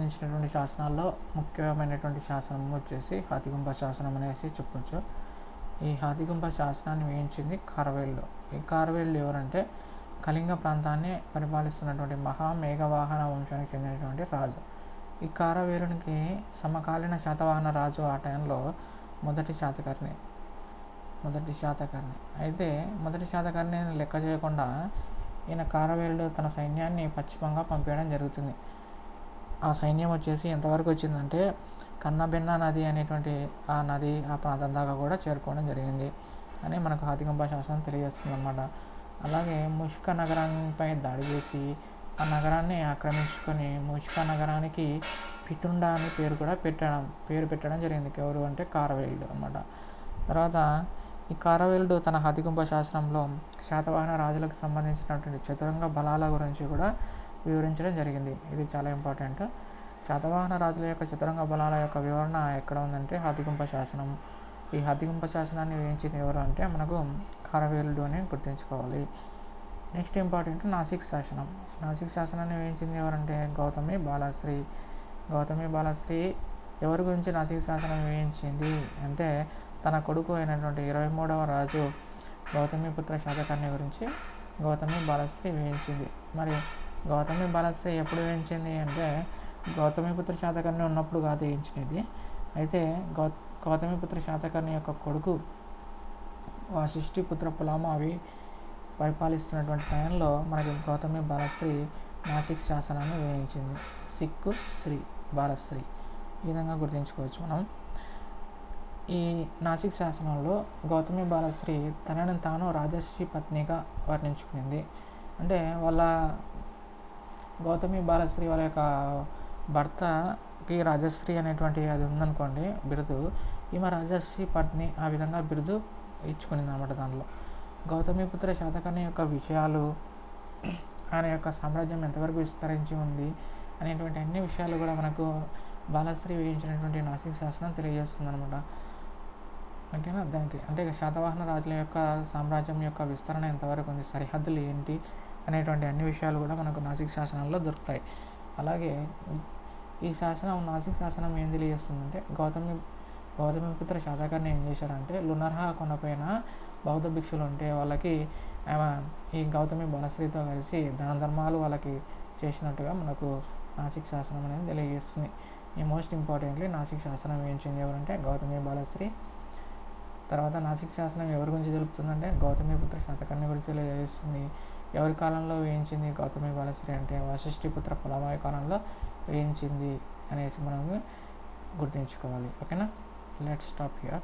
సంబంధించినటువంటి శాసనాల్లో ముఖ్యమైనటువంటి శాసనం వచ్చేసి హాతిగుంప శాసనం అనేసి చెప్పొచ్చు. ఈ హాతిగుంప శాసనాన్ని వేయించింది కారవేలుడు. ఈ కారవేలుడు ఎవరంటే కళింగ ప్రాంతాన్ని పరిపాలిస్తున్నటువంటి మహామేఘవాహన వంశానికి చెందినటువంటి రాజు. ఈ కారవేలునికి సమకాలీన శాతవాహన రాజు ఆ టైంలో మొదటి శాతకర్ణి. అయితే మొదటి శాతకర్ణిని లెక్క చేయకుండా ఈయన కారవేలుడు తన సైన్యాన్ని పశ్చిమంగా పంపించడం జరుగుతుంది. ఆ సైన్యం వచ్చేసి ఎంతవరకు వచ్చిందంటే కన్నబెన్న నది అనేటువంటి ఆ నది ఆ ప్రాంతం దాకా కూడా చేరుకోవడం జరిగింది అని మనకు హాతిగుంప శాసనం తెలియజేస్తుంది అన్నమాట. అలాగే ముష్క నగరంపై దాడి చేసి ఆ నగరాన్ని ఆక్రమించుకొని ముష్క నగరానికి పితుండ అని పేరు పెట్టడం జరిగింది. ఎవరు అంటే కారవేలుడు అన్నమాట. తర్వాత ఈ కారవేలుడు తన హాతిగుంప శాసనంలో శాతవాహన రాజులకు సంబంధించినటువంటి చతురంగ బలాల గురించి కూడా వివరించడం జరిగింది. ఇది చాలా ఇంపార్టెంట్. శాతవాహన రాజుల యొక్క చతురంగ బలాల యొక్క వివరణ ఎక్కడ ఉందంటే హాతిగుంప శాసనం. ఈ హాతిగుంప శాసనాన్ని వేయించింది ఎవరు అంటే మనకు కారవేలుడు అని గుర్తుంచుకోవాలి. నెక్స్ట్ ఇంపార్టెంట్ నాసిక్ శాసనం. నాసిక్ శాసనాన్ని వేయించింది ఎవరంటే గౌతమి బాలశ్రీ ఎవరి గురించి నాసిక్ శాసనం వేయించింది అంటే తన కొడుకు అయినటువంటి 23వ రాజు గౌతమిపుత్ర శాతకర్ణి గురించి గౌతమి బాలశ్రీ వేయించింది. మరి గౌతమి బాలశ్రీ ఎప్పుడు వేయించింది అంటే గౌతమిపుత్ర శాతకర్ణి ఉన్నప్పుడు కాదు వేయించినది. అయితే గౌతమిపుత్ర శాతకర్ణి యొక్క కొడుకు వాసిష్ఠిపుత్ర పులామావి పరిపాలిస్తున్నటువంటి టైంలో మనకి గౌతమి బాలశ్రీ నాసిక్ శాసనాన్ని వేయించింది. సిక్కు శ్రీ బాలశ్రీ ఈ విధంగా గుర్తుంచుకోవచ్చు మనం. ఈ నాసిక్ శాసనంలో గౌతమి బాలశ్రీ తనని తాను రాజర్షి పత్నిగా వర్ణించుకునింది. అంటే గౌతమి బాలశ్రీ వాళ్ళ యొక్క భర్తకి రాజశ్రీ అనేటువంటి అది ఉందనుకోండి బిరుదు, ఈమె రాజర్షి పత్ని ఆ విధంగా బిరుదు ఇచ్చుకునింది అనమాట. దాంట్లో గౌతమిపుత్ర శాతకర్ణి యొక్క విషయాలు, ఆయన యొక్క సామ్రాజ్యం ఎంతవరకు విస్తరించి ఉంది అనేటువంటి అన్ని విషయాలు కూడా మనకు బాలశ్రీ వేయించినటువంటి నాసిక్ శాసనం తెలియజేస్తుంది అనమాట. ఓకేనా. దానికి అంటే శాతవాహన రాజుల యొక్క సామ్రాజ్యం యొక్క విస్తరణ ఎంతవరకు ఉంది, సరిహద్దులు ఏంటి అనేటువంటి అన్ని విషయాలు కూడా మనకు నాసిక్ శాసనంలో దొరుకుతాయి. అలాగే ఈ నాసిక్ శాసనం ఏం తెలియజేస్తుందంటే గౌతమిపుత్ర శాతకర్ణి ఏం చేశారంటే లునర్హ కొండపైన బౌద్ధ భిక్షులు ఉంటే వాళ్ళకి ఆమె ఈ గౌతమి బాలశ్రీతో కలిసి దాన ధర్మాలు వాళ్ళకి చేసినట్టుగా మనకు నాసిక్ శాసనం అనేది తెలియజేస్తుంది. ఈ మోస్ట్ ఇంపార్టెంట్లీ నాసిక్ శాసనం వేయించింది ఎవరంటే గౌతమి బాలశ్రీ. తర్వాత నాసిక్ శాసనం ఎవరి గురించి తెలుపుతుందంటే గౌతమిపుత్ర శాతకర్ణి గురించి తెలియజేస్తుంది. ఎవరి కాలంలో వేయించింది గౌతమి బాలశ్రీ అంటే వాసిష్ఠిపుత్ర పులామావి కాలంలో వేయించింది అనేసి మనం గుర్తుంచుకోవాలి. ఓకేనా. Let's stop here.